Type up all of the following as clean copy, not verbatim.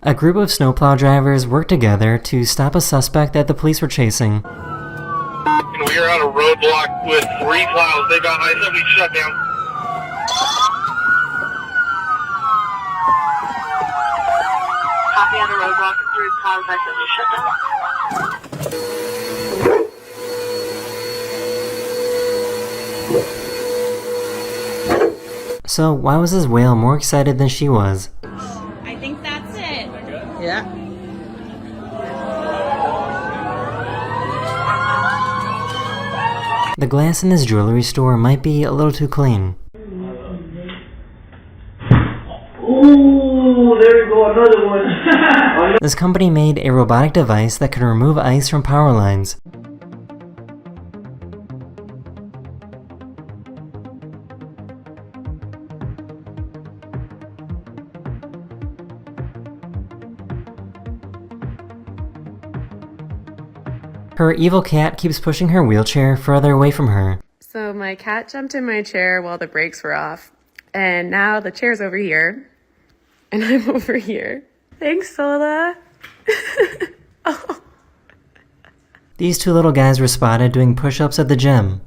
A group of snowplow drivers worked together to stop a suspect that the police were chasing. We are on a roadblock with 3 plows. They got I-70 shut down. Copy on a roadblock with 3 plows. I-70 shut down. So why was this whale more excited than she was? I think that's it. Yeah. The glass in this jewelry store might be a little too clean. Ooh, there we go, another one. This company made a robotic device that could remove ice from power lines. Her evil cat keeps pushing her wheelchair further away from her. So my cat jumped in my chair while the brakes were off, and now the chair's over here, and I'm over here. Thanks, Sola. Oh. These 2 little guys were spotted doing push-ups at the gym.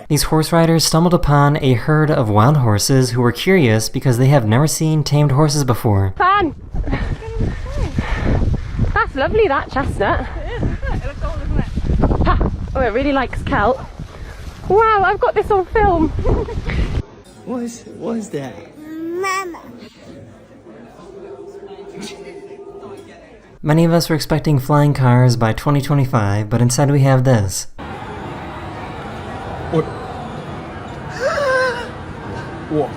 These horse riders stumbled upon a herd of wild horses who were curious because they have never seen tamed horses before. Fun! That's lovely, that chestnut. It is, isn't it? It looks old, isn't it? Ha! Oh, it really likes kelp. Wow, I've got this on film. What is that? Mama. Many of us were expecting flying cars by 2025, but instead we have this. What? What?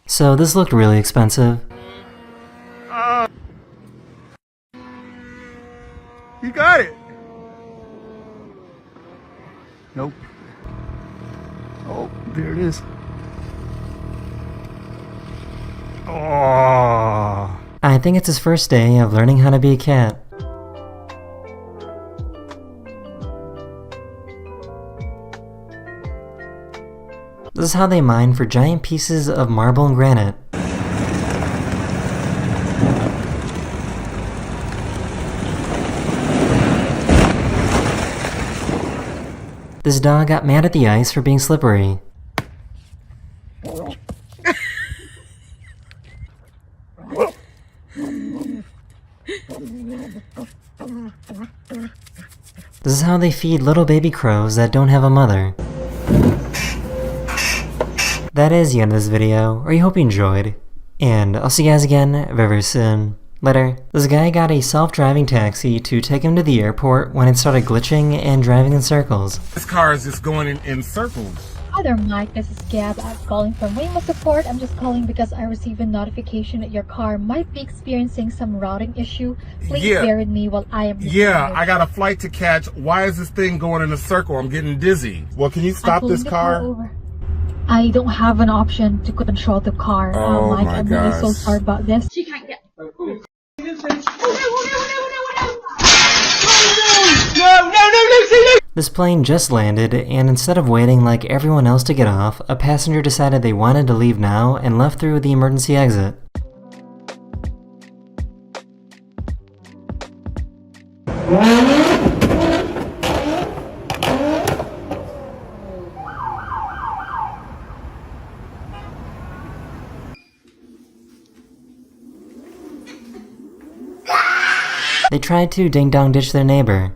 So this looked really expensive. You got it. Nope. Oh, there it is. Oh. I think it's his first day of learning how to be a cat. This is how they mine for giant pieces of marble and granite. This dog got mad at the ice for being slippery. This is how they feed little baby crows that don't have a mother. That is the end of this video. I hope you enjoyed. And I'll see you guys again very, very soon. Later. This guy got a self-driving taxi to take him to the airport when it started glitching and driving in circles. This car is just going in circles. Hi there, Mike. This is Gab. I'm calling from Waymo Support. I'm just calling because I received a notification that your car might be experiencing some routing issue. Please bear with me while I am... Yeah, I got a flight to catch. Why is this thing going in a circle? I'm getting dizzy. Well, can you stop this car? I don't have an option to control the car. Oh Mike, my I'm really so gosh. sorry about this. She can't get... This plane just landed, and instead of waiting like everyone else to get off, a passenger decided they wanted to leave now and left through the emergency exit. They tried to ding-dong ditch their neighbor.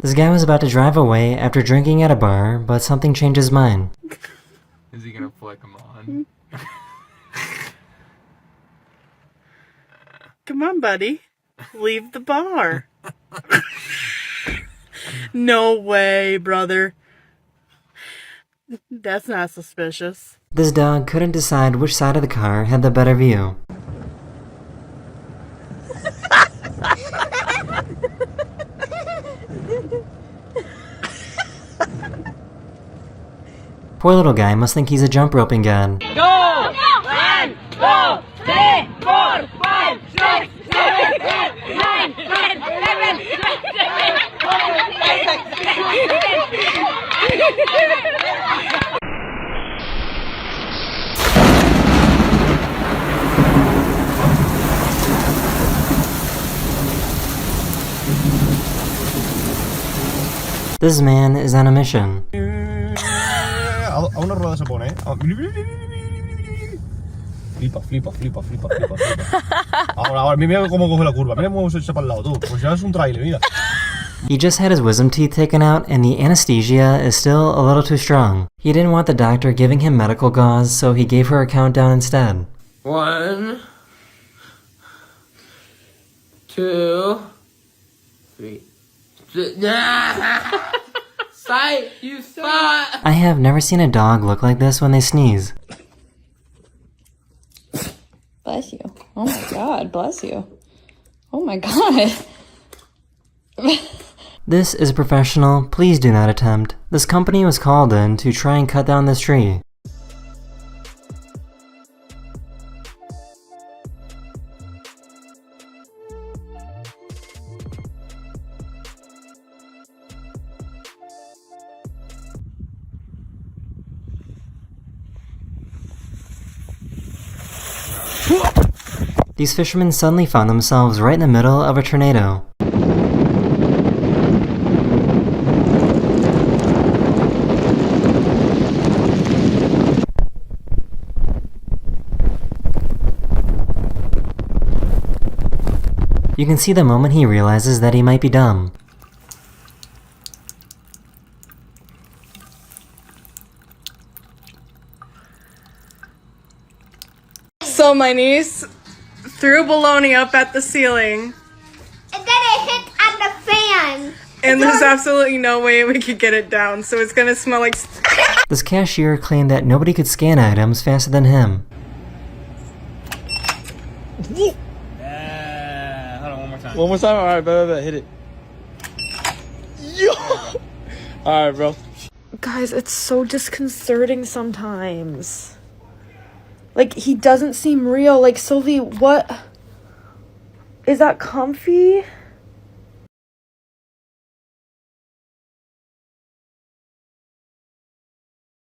This guy was about to drive away after drinking at a bar, but something changed his mind. Is he gonna flick him on? Come on, buddy. Leave the bar. No way, brother. That's not suspicious. This dog couldn't decide which side of the car had the better view. Poor little guy must think he's a jump roping god. Go! 1, 2, 3, 4, 5, 6, 7, 8, 9, 10, 11, 12. This man is on a mission. A una rueda se pone, Flipa. Ahora, mira cómo coge la curva. Mira cómo se echa para el lado, tú. Pues ya es un trailer, mira. He just had his wisdom teeth taken out, and the anesthesia is still a little too strong. He didn't want the doctor giving him medical gauze, so he gave her a countdown instead. 1, 2, 3. Sight, you saw. I have never seen a dog look like this when they sneeze. Bless you. Oh my god, bless you. Oh my god. This is professional. Please do not attempt. This company was called in to try and cut down this tree. These fishermen suddenly found themselves right in the middle of a tornado. You can see the moment he realizes that he might be dumb. So my niece threw bologna up at the ceiling. And then it hit on the fan. And there's absolutely no way we could get it down, so it's gonna smell like... This cashier claimed that nobody could scan items faster than him. Hold on, one more time. One more time? Alright, bet, hit it. Yo! Alright, bro. Guys, it's so disconcerting sometimes. Like, he doesn't seem real. Like, Sylvie, what? Is that comfy?